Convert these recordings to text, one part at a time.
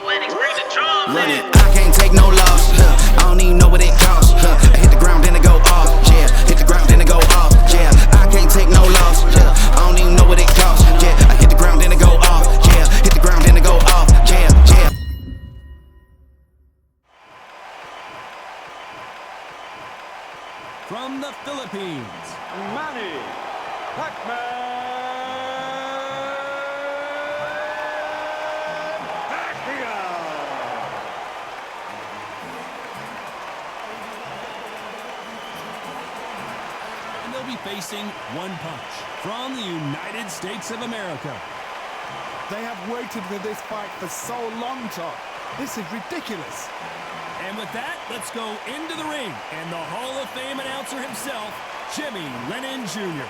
Run it, I can't take no loss. I don't even know what it costs. I hit the ground, then it go off. Yeah, hit the ground, then it go off. Yeah, I can't take no loss. I don't even know what it costs. Yeah, I hit the ground, then it go off. Yeah, hit the ground, then it go off. Yeah, yeah. From the Philippines, Manny Pacquiao. And they'll be facing one punch from the United States of America. They have waited for this fight for so long, Todd. This is ridiculous. And with that, let's go into the ring. And the Hall of Fame announcer himself, Jimmy Lennon Jr.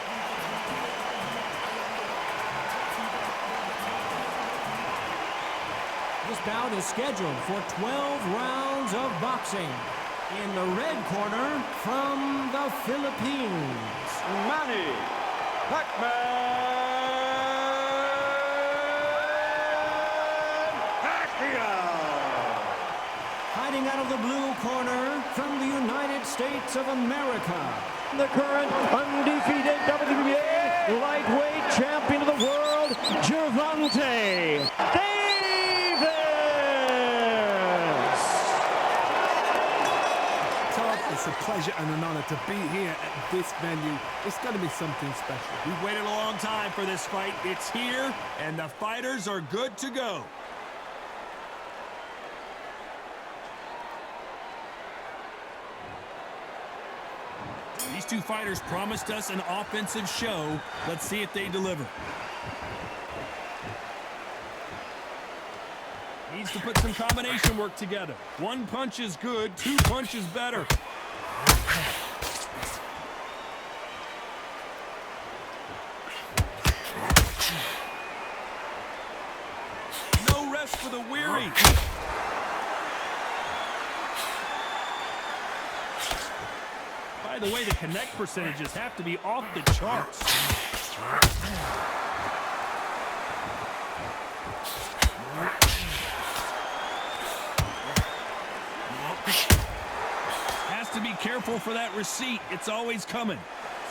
This bout is scheduled for 12 rounds of boxing. In the red corner, from the Philippines, Manny Pacquiao. Fighting out of the blue corner, from the United States of America, the current undefeated WBA lightweight champion of the world, Gervonta. It's a pleasure and an honor to be here at this venue. It's going to be something special. We've waited a long time for this fight. It's here, and the fighters are good to go. These two fighters promised us an offensive show. Let's see if they deliver. Needs to put some combination work together. One punch is good, two punches better. No rest for the weary. By the way, the connect percentages have to be off the charts. Has to be careful for that receipt. It's always coming.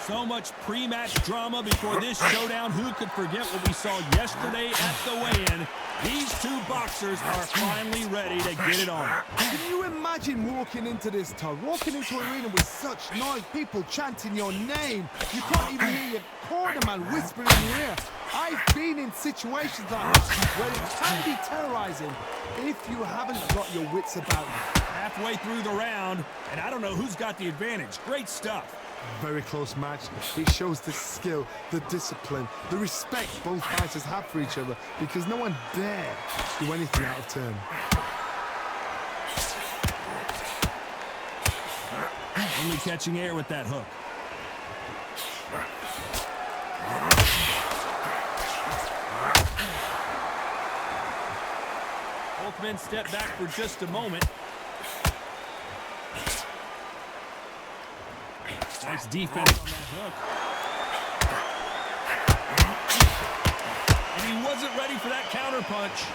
So much pre-match drama before this showdown. Who could forget what we saw yesterday at the weigh-in? These two boxers are finally ready to get it on. Can you imagine walking into this, Todd? Walking into an arena with such noise, people chanting your name. You can't even hear your corner man whispering in your ear. I've been in situations like this where it can be terrorizing if you haven't got your wits about you. Halfway through the round, and I don't know who's got the advantage. Great stuff. Very close match. It shows the skill, the discipline, the respect both fighters have for each other, because no one dare do anything out of turn. Only catching air with that hook. Both men step back for just a moment. Nice defense on that hook. And he wasn't ready for that counter punch.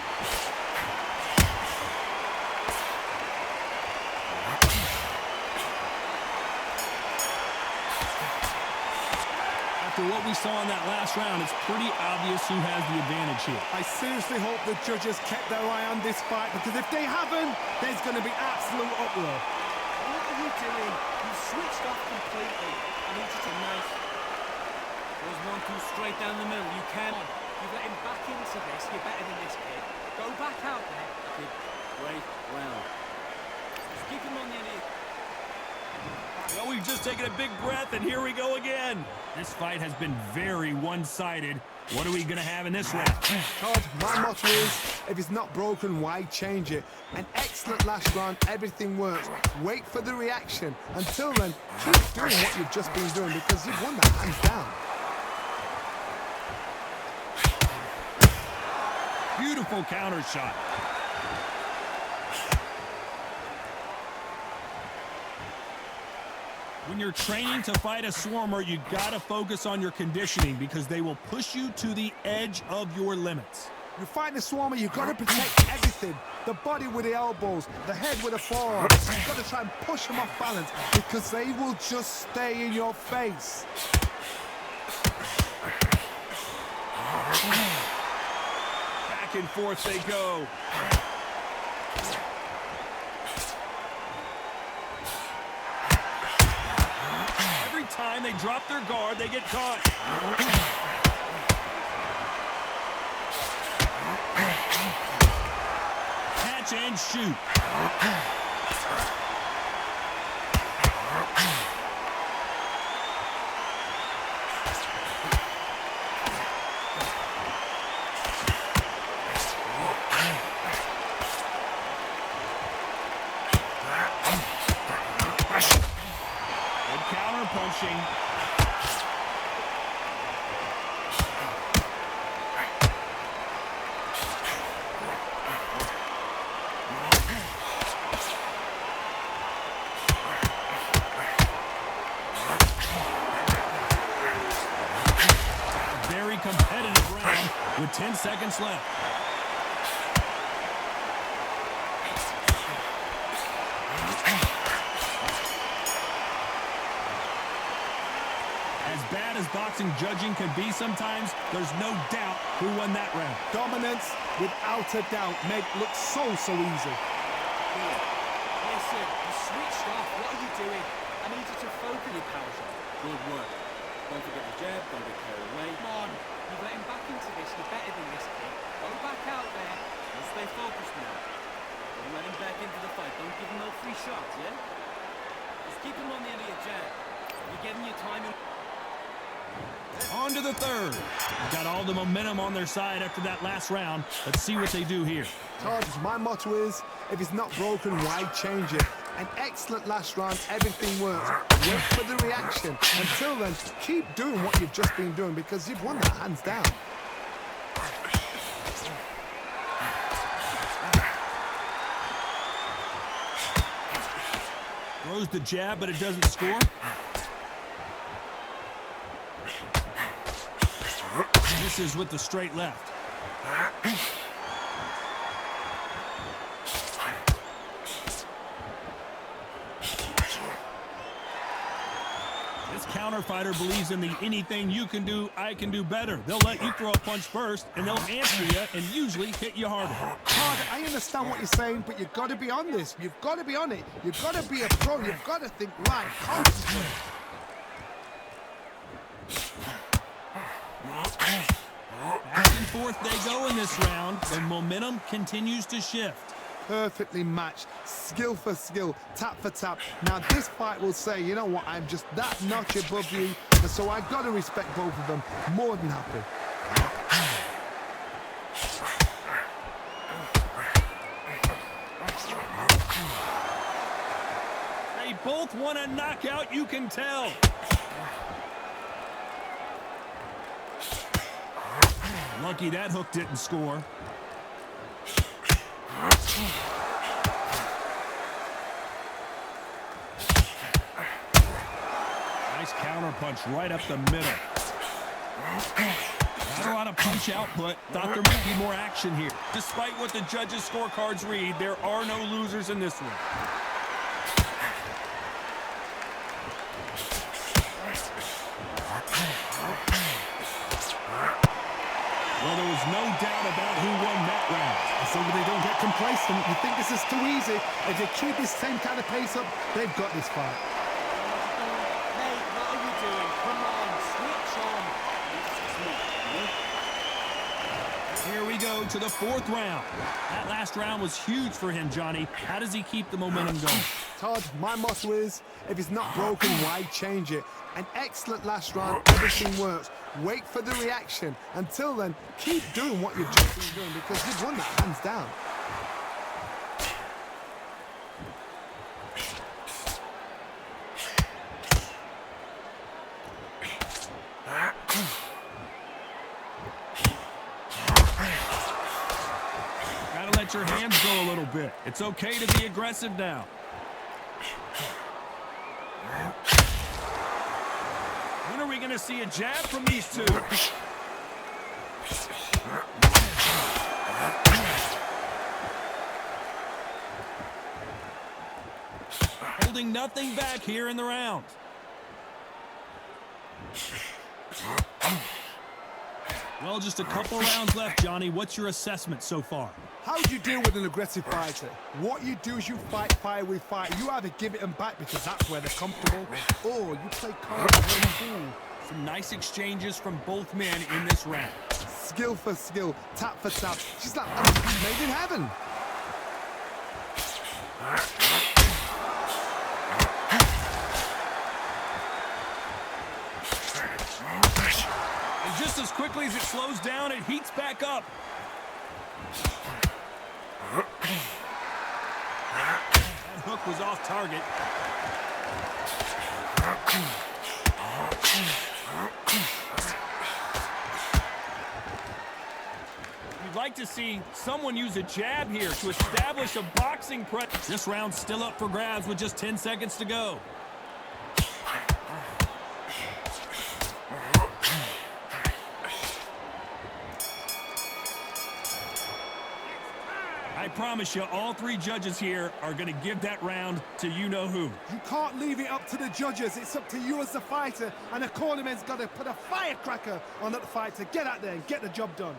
After what we saw in that last round, it's pretty obvious who has the advantage here. I seriously hope the judges kept their eye on this fight, because if they haven't, there's going to be absolute uproar. What are you doing? You switched off completely. I need you to nice. There's 1-2 straight down the middle. You can. You let him back into this. You're better than this kid. Go back out there. Kid, wait, well. Just keep him on the end. Well, we've just taken a big breath, and here we go again. This fight has been very one-sided. What are we going to have in this round? Todd, my motto is, if it's not broken, why change it? An excellent last round, everything works. Wait for the reaction. Until then, keep doing what you've just been doing, because you've won that hands down. Beautiful counter shot. When you're training to fight a swarmer, you gotta focus on your conditioning, because they will push you to the edge of your limits. You fight the Swarmer, you've got to protect everything. The body with the elbows, the head with the forearms. You've got to try and push them off balance because they will just stay in your face. Back and forth they go. Every time they drop their guard, they get caught. Catch and shoot. Good counter punching. Very competitive round with 10 seconds left. As bad as boxing judging can be sometimes, there's no doubt who won that round. Dominance, without a doubt, make look so easy. Listen, you switched off. What are you doing? I need you to focus your power shot. Good work. Don't forget the jab, don't get carried away. Come on, you've let him back into this. You're better than this, kid. Go back out there and stay focused now. Don't let him back into the fight. Don't give him no free shots, yeah? Just keep him on the end of your jab. You're getting your timing. On to the third. They've got all the momentum on their side after that last round. Let's see what they do here. Todd, my motto is, if it's not broken, why change it? An excellent last round, everything works. Wait for the reaction. Until then, keep doing what you've just been doing because you've won that hands down. Throws the jab, but it doesn't score. Misses with the straight left. This counter fighter believes in the anything you can do, I can do better. They'll let you throw a punch first, and they'll answer you and usually hit you harder. Todd, I understand what you're saying, but you've got to be on this. You've got to be on it. You've got to be a pro. You've got to think right, constantly. Back and forth they go in this round. The momentum continues to shift. Perfectly matched, skill for skill, tap for tap. Now this fight will say, you know what, I'm just that notch above you, and so I've got to respect both of them. More than happy. They both want a knockout, you can tell. Lucky that hook didn't score. Nice counter punch right up the middle. Not a lot of punch output. Thought there might be more action here. Despite what the judges' scorecards read, there are no losers in this one. Well, there was no doubt about who won that round. So they don't get complacent. You think this is too easy. If they keep this same kind of pace up, they've got this fight. Hey, what are you doing? Come on, switch on. Here we go to the fourth round. That last round was huge for him, Johnny. How does he keep the momentum going? Todd, my motto is, if it's not broken, why change it? An excellent last round, everything works. Wait for the reaction. Until then, keep doing what you've just been doing because you've won that hands down. Gotta let your hands go a little bit. It's okay to be aggressive now. When are we going to see a jab from these two? holding nothing back here in the round. Well, just a couple rounds left, Johnny. What's your assessment so far? How do you deal with an aggressive fighter? What you do is you fight fire with fire. You either give it them back because that's where they're comfortable, or you play calm and cool. Some nice exchanges from both men in this round. Skill for skill, tap for tap. She's like made in heaven. And just as quickly as it slows down, it heats back up. That hook was off target. You'd like to see someone use a jab here to establish a boxing presence. This round's still up for grabs with just 10 seconds to go. I promise you, all three judges here are going to give that round to you-know-who. You can't leave it up to the judges. It's up to you as the fighter, and the cornerman's got to put a firecracker on that fighter. Get out there and get the job done.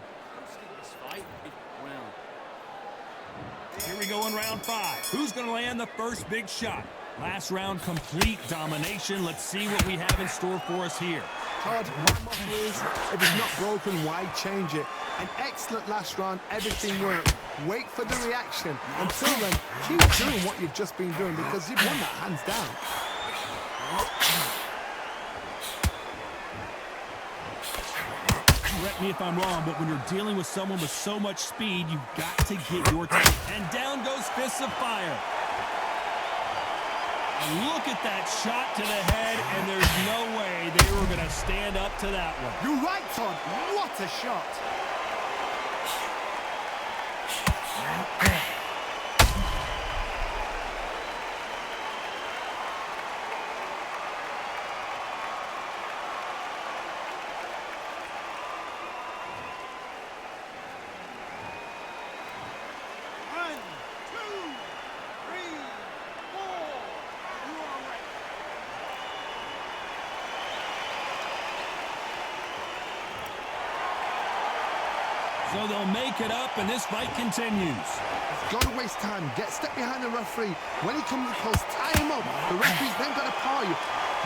Here we go in round 5. Who's going to land the first big shot? Last round, complete domination. Let's see what we have in store for us here. Todd, my motto is, if it's not broken, why change it? An excellent last round, everything worked. Wait for the reaction. Until then, keep doing what you've just been doing because you've won that hands down. Correct me if I'm wrong, but when you're dealing with someone with so much speed, you've got to get your time. And down goes fists of fire. Look at that shot to the head, and there's no way they were going to stand up to that one. You're right, Todd. What a shot. So they'll make it up, and this fight continues. Got to waste time. Get step behind the referee. When he comes close, tie him up. The referee's then got to power you.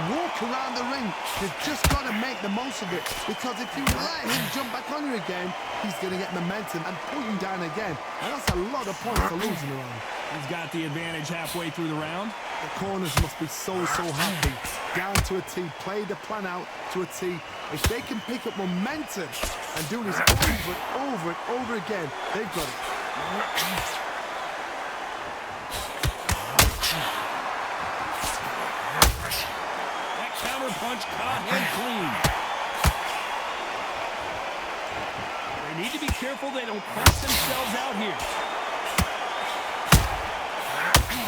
Walk around the ring. You've just got to make the most of it. Because if you let him jump back on you again, he's going to get momentum and pull you down again. And that's a lot of points for losing around. He's got the advantage halfway through the round. The corners must be so happy. Down to a T. Play the plan out to a T. If they can pick up momentum and do this over and over and over again, they've got it. That counter punch caught him clean. They need to be careful they don't punch themselves out here.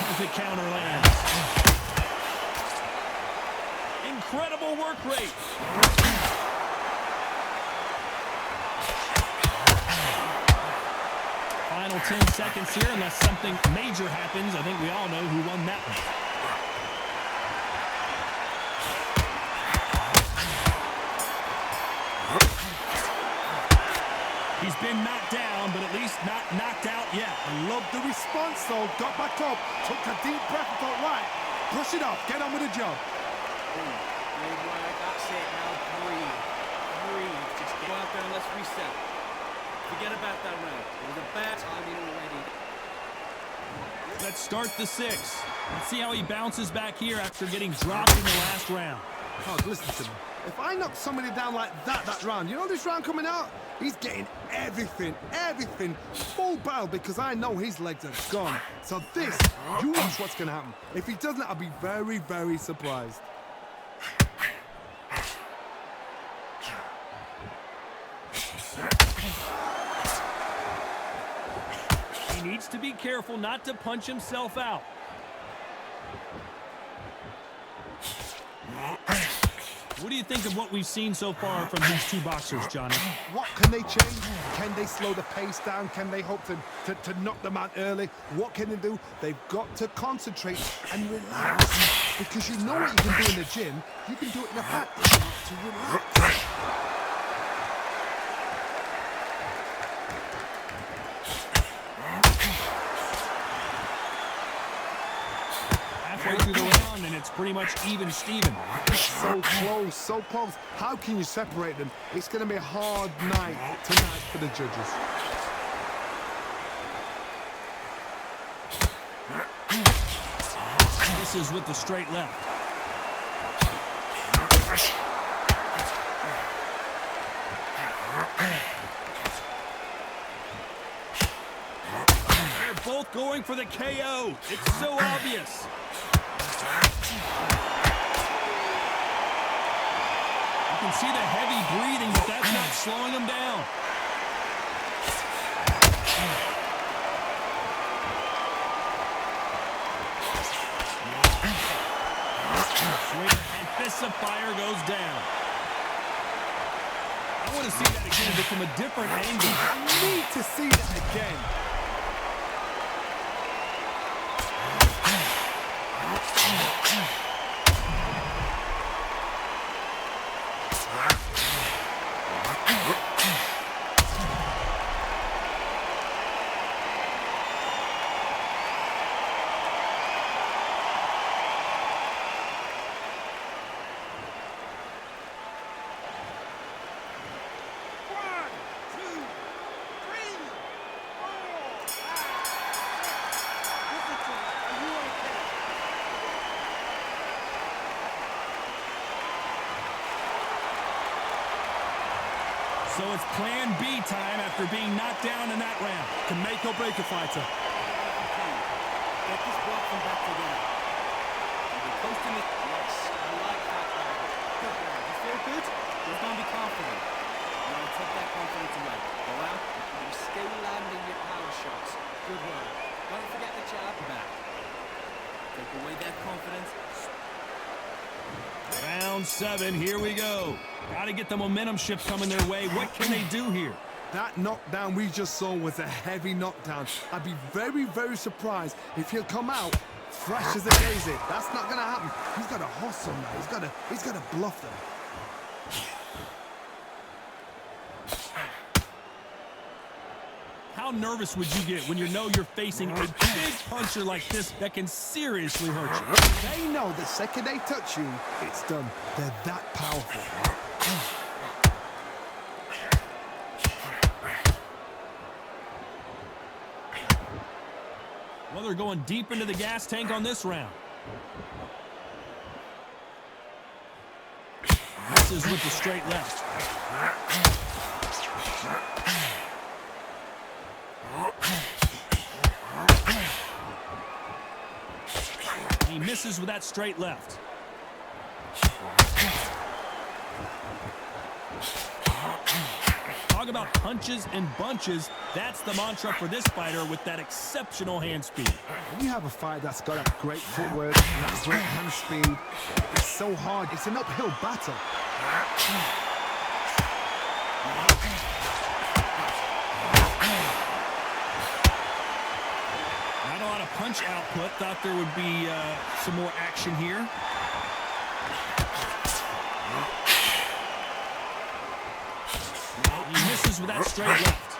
As the counter lands. Incredible work rate. Final 10 seconds here, unless something major happens. I think we all know who won that one. He's been knocked down, but at least not knocked out yet. I love the response, though. Got back up, took a deep breath and thought, right, brush it off, get on with the job. That's it, now breathe. Breathe. Just go out there and let's reset. Forget about that round. It was a bad timing already. Let's start the 6th. Let's see how he bounces back here after getting dropped in the last round. Oh, listen to me. If I knock somebody down like that round, you know this round coming out? He's getting everything, full barrel because I know his legs are gone. So this, you watch what's going to happen. If he doesn't, I'll be very, very surprised. He needs to be careful not to punch himself out. What do you think of what we've seen so far from these two boxers, Johnny? What can they change? Can they slow the pace down? Can they hope to knock them out early? What can they do? They've got to concentrate and relax. Because you know what you can do in the gym, you can do it in a practice. To relax. Halfway through the round, and it's pretty much even Steven. So close, so close. How can you separate them? It's going to be a hard night tonight for the judges. This is with the straight left. They're both going for the KO. It's so obvious. You can see the heavy breathing, but that's not slowing him down. And Fist of Fire goes down. I want to see that again, but from a different angle. I need to see that again. So it's plan B time after being knocked down in that round. Can make or break a fighter. Get this block from back together. You're posting it. Yes, I like that. Good. You feel good? You're going to be confident. You don't take that confidence away. Go out, you stay landing your power shots. Good work. Don't forget the jab back. Take away that confidence. Round 7, here we go. Got to get the momentum shift coming their way. What can they do here? That knockdown we just saw was a heavy knockdown. I'd be very, very surprised if he'll come out fresh as a daisy. That's not gonna happen. He's got to hustle now. He's got to bluff them. How nervous would you get when you know you're facing a big puncher like this that can seriously hurt you? They know the second they touch you, it's done. They're that powerful. Well, they're going deep into the gas tank on this round. This is with the straight left. He misses with that straight left. Talk about punches and bunches. That's the mantra for this fighter with that exceptional hand speed. When you have a fight that's got a great footwork and that great hand speed, it's so hard. It's an uphill battle. Not a lot of punch output. Thought there would be some more action here. He misses with that straight left.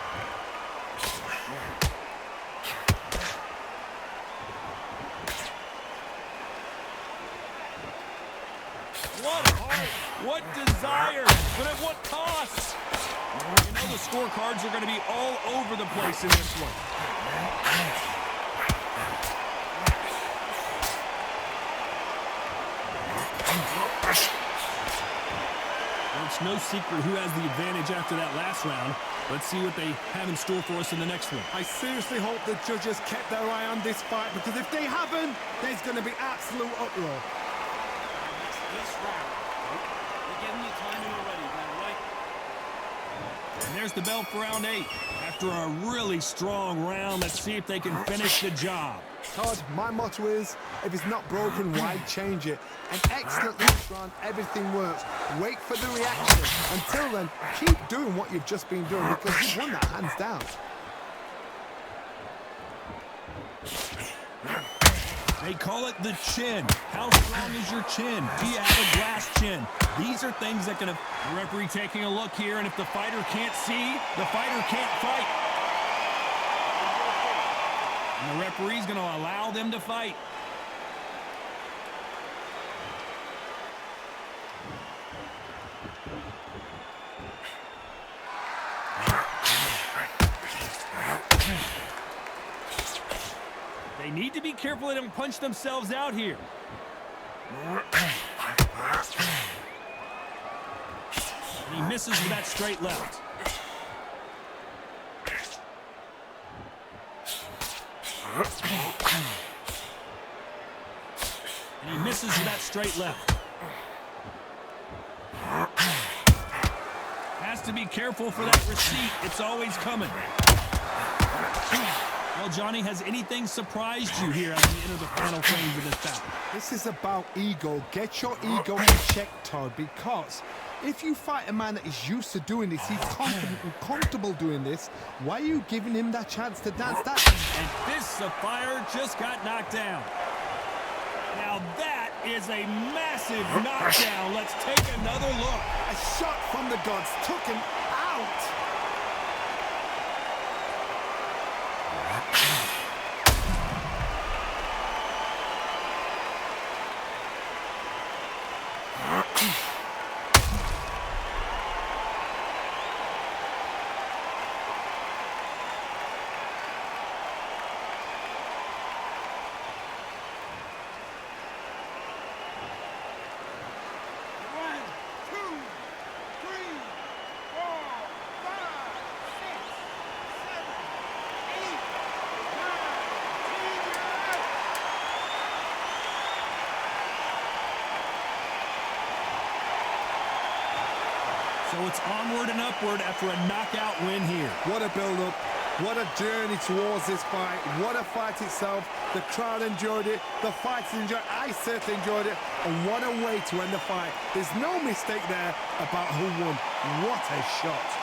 What heart, what desire, but at what cost? You know the scorecards are going to be all over the place in this one. Well, it's no secret who has the advantage after that last round. Let's see what they have in store for us in the next one. I seriously hope the judges kept their eye on this fight, because if they haven't, there's going to be absolute uproar. This round. We're getting your timing already, man, right? And there's the bell for round 8. After a really strong round, let's see if they can finish the job. Todd, my motto is, if it's not broken, why change it? An excellent last round, everything works. Wait for the reaction. Until then, keep doing what you've just been doing because you've won that hands down. They call it the chin. How strong is your chin? Do you have a glass chin? These are things that can have... The referee taking a look here, and if the fighter can't see, the fighter can't fight. And the referee's going to allow them to fight. They need to be careful they don't punch themselves out here. And he misses with that straight left. And he misses with that straight left. Has to be careful for that receipt. It's always coming. Well, Johnny, has anything surprised you here as we enter the final frames of this bout? This is about ego. Get your ego in check, Todd, because if you fight a man that is used to doing this, he's confident and comfortable doing this, why are you giving him that chance to dance that? And this fire just got knocked down. Now that is a massive knockdown. Let's take another look. A shot from the gods took him out. So it's onward and upward after a knockout win here. What a build-up. What a journey towards this fight. What a fight itself. The crowd enjoyed it. The fighters enjoyed it. I certainly enjoyed it. And what a way to end the fight. There's no mistake there about who won. What a shot.